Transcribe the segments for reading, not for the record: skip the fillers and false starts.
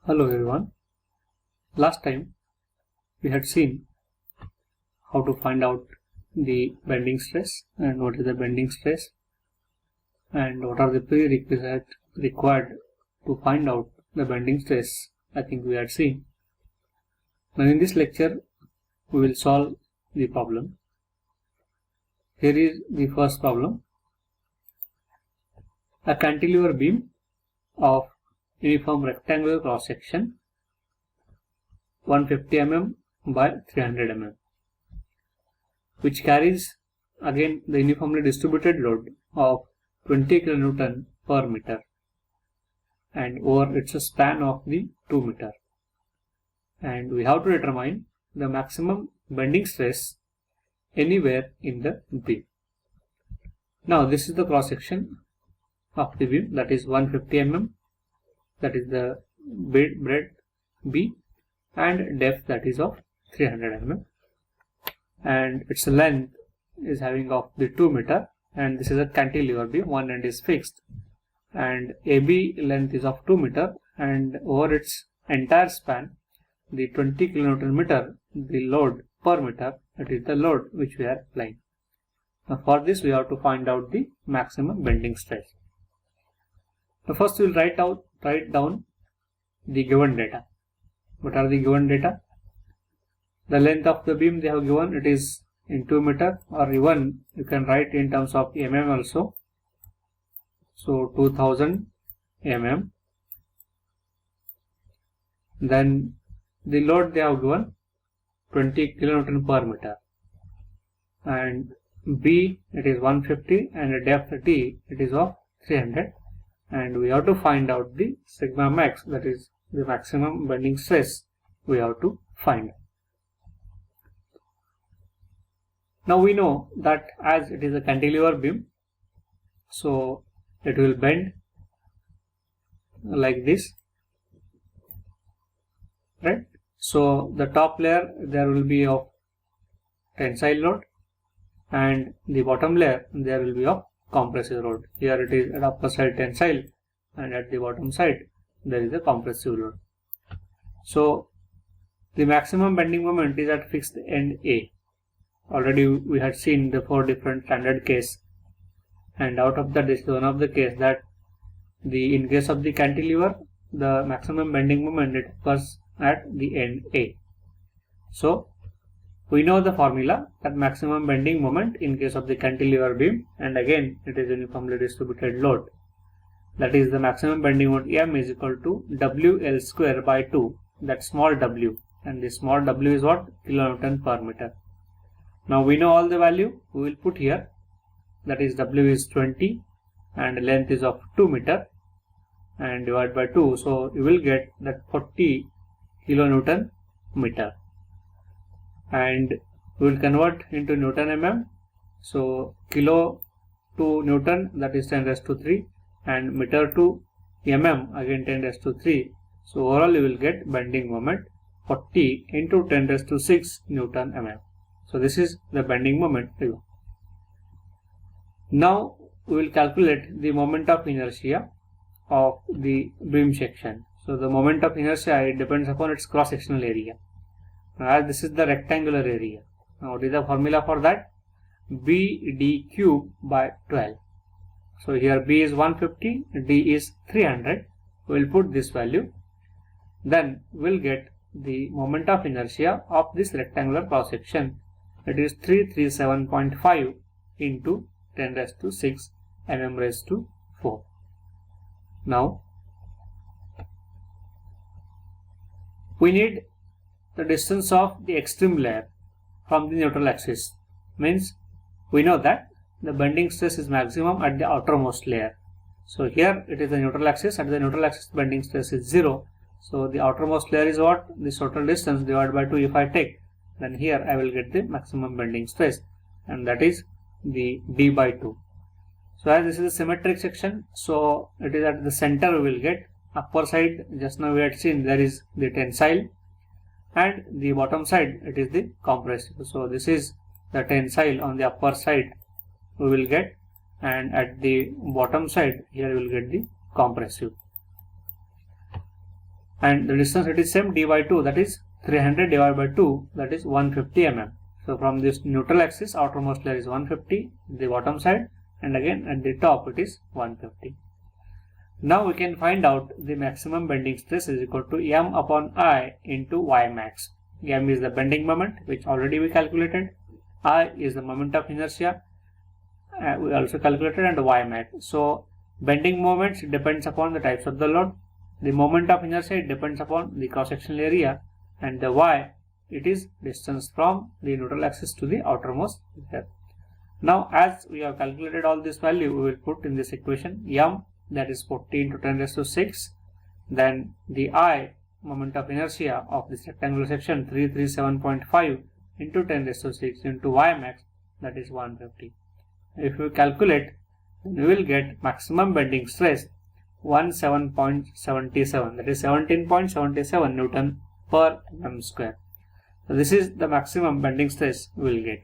Hello everyone. Last time we had seen how to find out the bending stress and what is the bending stress and what are the prerequisites required to find out the bending stress. I think we had seen. Now in this lecture we will solve the problem. Here is the first problem. A cantilever beam of uniform rectangular cross section 150 mm by 300 mm, which carries again the uniformly distributed load of 20 kN per meter, and over it's a span of the 2 meter, and we have to determine the maximum bending stress anywhere in the beam. Now this is the cross section of the beam, that is 150 mm, that is the breadth B, and depth that is of 300 mm, and its length is having of the 2 meter, and this is a cantilever beam. One end is fixed and AB length is of 2 meter, and over its entire span the 20 kN the load per meter, that is the load which we are applying. Now for this we have to find out the maximum bending stress. Now first we will write down the given data. What are the given data? The length of the beam they have given, it is in 2 meter, or even you can write in terms of mm also. So 2000 mm. Then the load they have given 20 kN per meter, and B it is 150, and the depth D it is of 300, and we have to find out the sigma max, that is the maximum bending stress we have to find. Now we know that as it is a cantilever beam, so it will bend like this, right? So the top layer there will be of tensile load, and the bottom layer there will be of compressive load. Here it is at upper side tensile, and at the bottom side there is a compressive load. So the maximum bending moment is at fixed end A. Already we had seen the 4 different standard case, and out of that this is one of the case that in case of the cantilever the maximum bending moment it occurs at the end A. So we know the formula, that maximum bending moment in case of the cantilever beam, and again it is uniformly distributed load, that is the maximum bending moment M is equal to WL square by 2, that small w, and the small w is what? Kilonewton per meter. Now we know all the value, we will put here, that is W is 20 and length is of 2 meter, and divide by 2, so you will get that 40 kilonewton meter, and we will convert into Newton mm. So kilo to Newton, that is 10 raised to 3, and meter to mm, again 10 raised to 3. So overall you will get bending moment 40 into 10 raised to 6 Newton mm. So this is the bending moment. Now we will calculate the moment of inertia of the beam section. So the moment of inertia, it depends upon its cross sectional area. As this is the rectangular area. Now what is the formula for that? BD cube by 12. So here B is 150, D is 300. We will put this value. Then we will get the moment of inertia of this rectangular cross section. It is 337.5 into 10 raised to 6 mm raised to 4. Now we need the distance of the extreme layer from the neutral axis. Means we know that the bending stress is maximum at the outermost layer. So here it is the neutral axis. At the neutral axis bending stress is 0. So the outermost layer is what? This total distance divided by 2 if I take. Then here I will get the maximum bending stress, and that is the D by 2. So as this is a symmetric section, so it is at the center we will get upper side. Just now we had seen there is the tensile, and the bottom side it is the compressive. So this is the tensile on the upper side we will get, and at the bottom side here we will get the compressive. and the distance it is same, d by 2, that is 300 divided by 2, that is 150 mm. So from this neutral axis, outermost layer is 150, the bottom side, and again at the top it is 150. Now we can find out the maximum bending stress is equal to m upon I into y max. M is the bending moment, which already we calculated. I is the moment of inertia, we also calculated, and y max. So bending moments depends upon the types of the load. The moment of inertia depends upon the cross-sectional area, and the y, it is distance from the neutral axis to the outermost layer. Now as we have calculated all this value, we will put in this equation m, that is 40 into 10 raised to 6, then the I, moment of inertia of this rectangular section, 337.5 into 10 raised to 6 into y max, that is 150. If we calculate, then we will get maximum bending stress 17.77, that is 17.77 Newton per mm square. So this is the maximum bending stress we will get.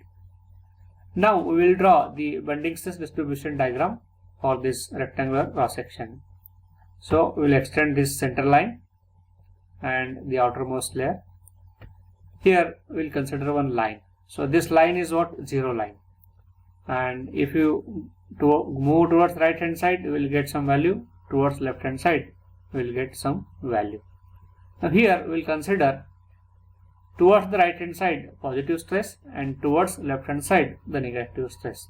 Now we will draw the bending stress distribution diagram for this rectangular cross section. So we will extend this center line and the outermost layer. Here we will consider one line. So this line is what? Zero line. And if you move towards right hand side, you will get some value. Towards left hand side, we will get some value. Now here we will consider towards the right hand side positive stress and towards left hand side the negative stress.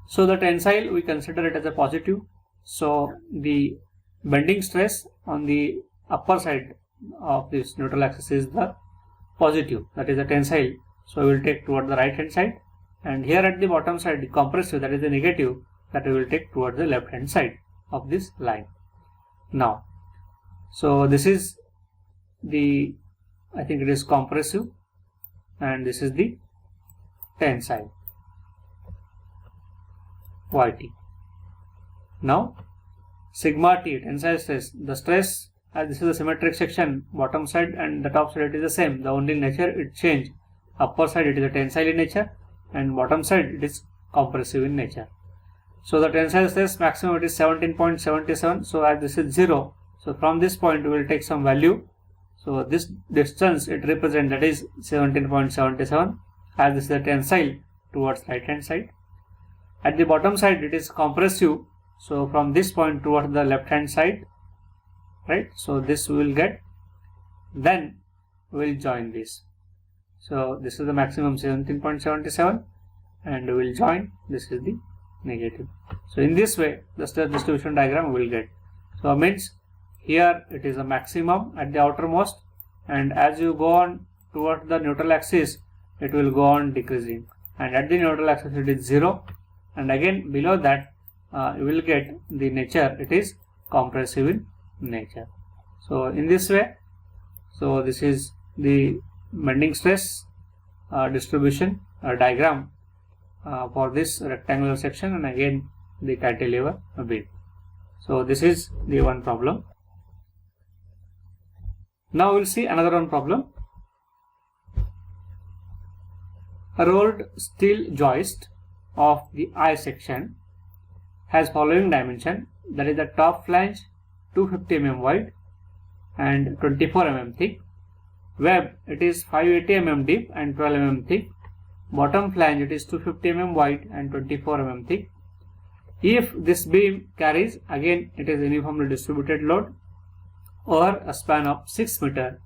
So the tensile, we consider it as a positive. So the bending stress on the upper side of this neutral axis is the positive, that is the tensile. So we will take toward the right hand side, and here at the bottom side the compressive, that is the negative, that we will take towards the left hand side of this line. Now, so this is the, I think it is compressive, and this is the tensile, YT. Now sigma T, tensile stress, the stress, as this is a symmetric section, bottom side and the top side it is the same, the only nature it change. Upper side it is a tensile in nature, and bottom side it is compressive in nature. So the tensile stress maximum it is 17.77. So as this is 0, so from this point we will take some value. So this distance it represents, that is 17.77, as this is the tensile towards right hand side. At the bottom side it is compressive, so from this point towards the left hand side, right? So this we will get, then we will join this. So this is the maximum 17.77, and we will join, this is the negative. So in this way the stress distribution diagram we will get. So means here it is a maximum at the outermost, and as you go on towards the neutral axis it will go on decreasing, and at the neutral axis it is 0, and again below that you will get the nature, it is compressive in nature. So in this way, so this is the bending stress distribution diagram for this rectangular section, and again the cantilever beam. So this is the one problem. Now we will see another one problem. A rolled steel joist of the I section has following dimension, that is the top flange 250 mm wide and 24 mm thick, web it is 580 mm deep and 12 mm thick, bottom flange it is 250 mm wide and 24 mm thick. If this beam carries, again it is uniformly distributed load over a span of 6 meter,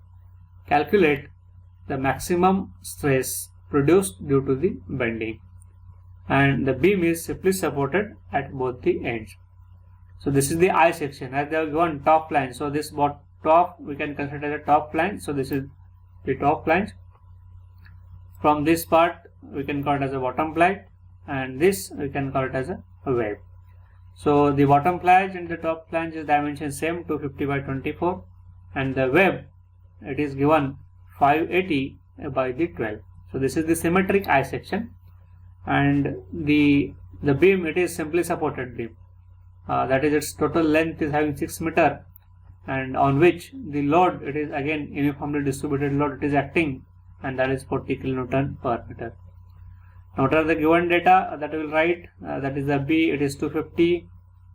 calculate the maximum stress produced due to the bending, and the beam is simply supported at both the ends. So this is the I section, as they have given top flange. So this top we can consider the top flange. So this is the top flange. From this part we can call it as a bottom flange, and this we can call it as a wave. So the bottom flange and the top flange is dimension same, 250 by 24, and the web it is given 580 by the 12. So this is the symmetric I section, and the beam it is simply supported beam. That is, its total length is having 6 meter, and on which the load it is again uniformly distributed load it is acting, and that is 40 kilonewton per meter. Now what are the given data that we will write? That is the B, it is 250,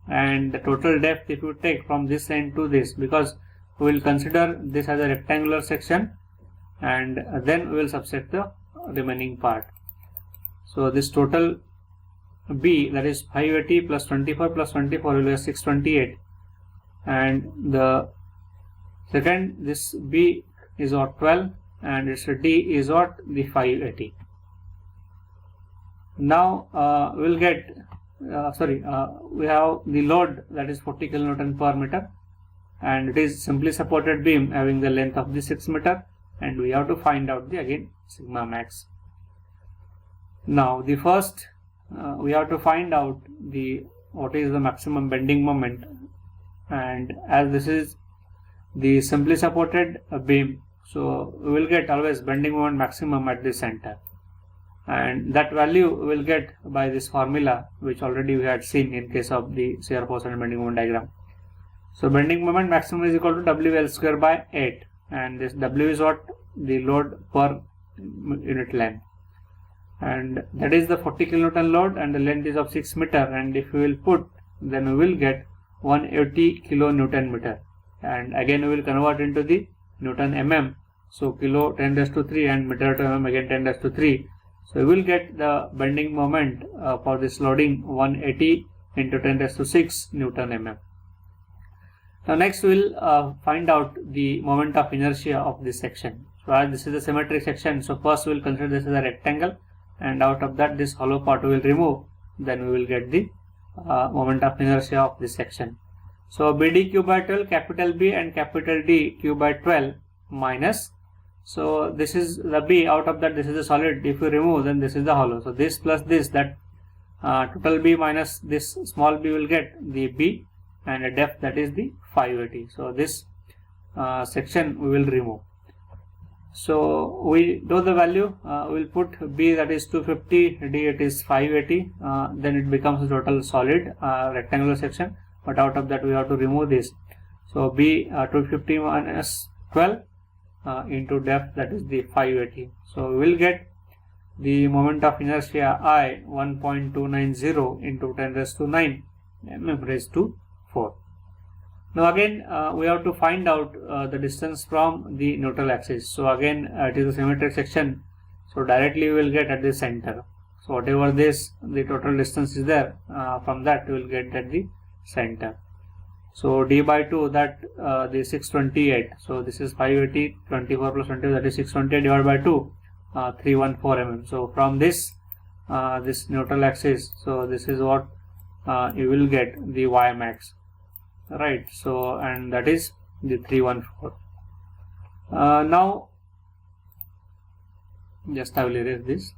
and the total depth if you take from this end to this, because we will consider this as a rectangular section, and then we will subtract the remaining part. So this total B, that is 580 plus 24 plus 24 will be 628, and the second, this B is what, 12, and its D is what, the 580. Now we'll get we have the load, that is 40 kilonewton per meter, and it is simply supported beam having the length of the 6 meter, and we have to find out the again sigma max. Now the first we have to find out what is the maximum bending moment, and as this is the simply supported beam, so we will get always bending moment maximum at the center, and that value we will get by this formula which already we had seen in case of the shear force and bending moment diagram. So bending moment maximum is equal to WL square by 8, and this W is what, the load per unit length, and that is the 40 kilonewton load, and the length is of 6 meter, and if we will put, then we will get 180 kilonewton meter, and again we will convert into the Newton mm, so kilo 10 raised to 3 and meter to mm again 10 raised to 3. So we will get the bending moment for this loading 180 into 10 raised to 6 Newton mm. Now next we will find out the moment of inertia of this section. So as this is a symmetric section, so first we will consider this as a rectangle, and out of that this hollow part we will remove, then we will get the moment of inertia of this section. So BD Q by 12, capital B and capital D Q by 12 minus, so this is the B, out of that this is the solid, if you remove then this is the hollow, so this plus this, that total B minus this small b will get the B, and a depth, that is the 580. So this section we will remove. So we know the value, we will put B, that is 250, D it is 580, then it becomes a total solid rectangular section, but out of that we have to remove this. So B 250 minus 12 into depth, that is the 580. So we will get the moment of inertia I 1.290 into 10 raised to 9 mm raised to 4. Now again we have to find out the distance from the neutral axis. So again it is a symmetric section, so directly we will get at the center. So whatever this, the total distance is there, from that we will get at the center. So D by 2, that the 628, so this is 580, 24 plus 20, that is 628 divided by 2, 314 mm. So from this this neutral axis, so this is what you will get the Y max, right? So and that is the 314. Now just I will erase this.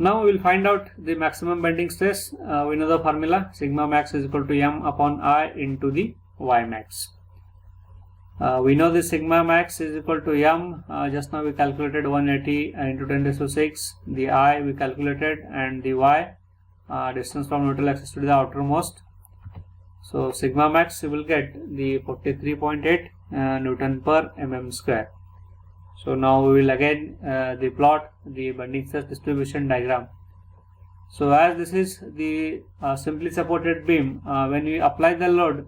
Now we will find out the maximum bending stress. We know the formula, sigma max is equal to m upon I into the Y max. We know the sigma max is equal to m, just now we calculated 180 into 10 raised to 6, the I we calculated, and the Y, distance from neutral axis to the outermost. So sigma max you will get the 43.8 Newton per mm square. So now we will again plot the bending stress distribution diagram. So as this is the simply supported beam, when we apply the load,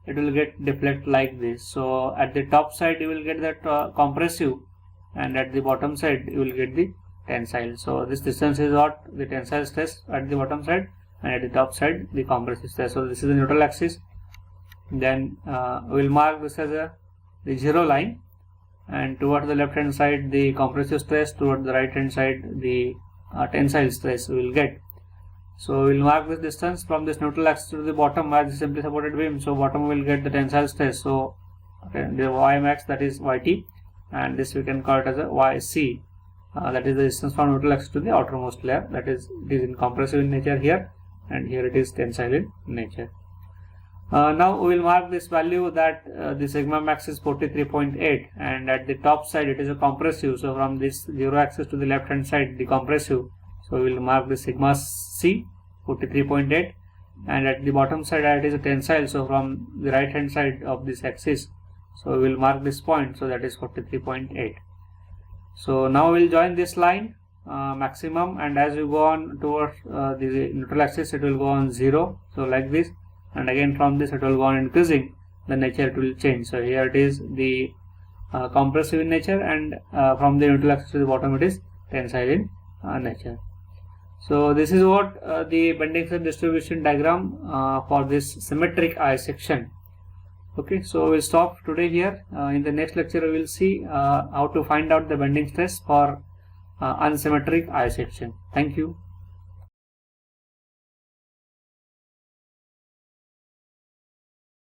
it will get deflect like this. So at the top side you will get that compressive, and at the bottom side you will get the tensile. So this distance is what, the tensile stress at the bottom side, and at the top side the compressive stress. So this is the neutral axis. Then we will mark this as the 0 line, and towards the left hand side the compressive stress, towards the right hand side the tensile stress we will get. So we will mark this distance from this neutral axis to the bottom as the simply supported beam. So bottom will get the tensile stress, so the Y max, that is YT, and this we can call it as a YC, that is the distance from neutral axis to the outermost layer, that is it is in compressive in nature here, and here it is tensile in nature. Now we will mark this value that the sigma max is 43.8, and at the top side it is a compressive, so from this 0 axis to the left hand side the compressive, so we will mark the sigma C 43.8, and at the bottom side it is a tensile, so from the right hand side of this axis, so we will mark this point, so that is 43.8. So now we will join this line maximum, and as we go on towards the neutral axis, it will go on 0, so like this, and again from this it will go on increasing, the nature it will change. So here it is the compressive in nature, and from the neutral axis to the bottom it is tensile in nature. So this is what the bending strength distribution diagram for this symmetric eye section. Okay, so we'll stop today here. In the next lecture we will see how to find out the bending stress for unsymmetric eye section. Thank you.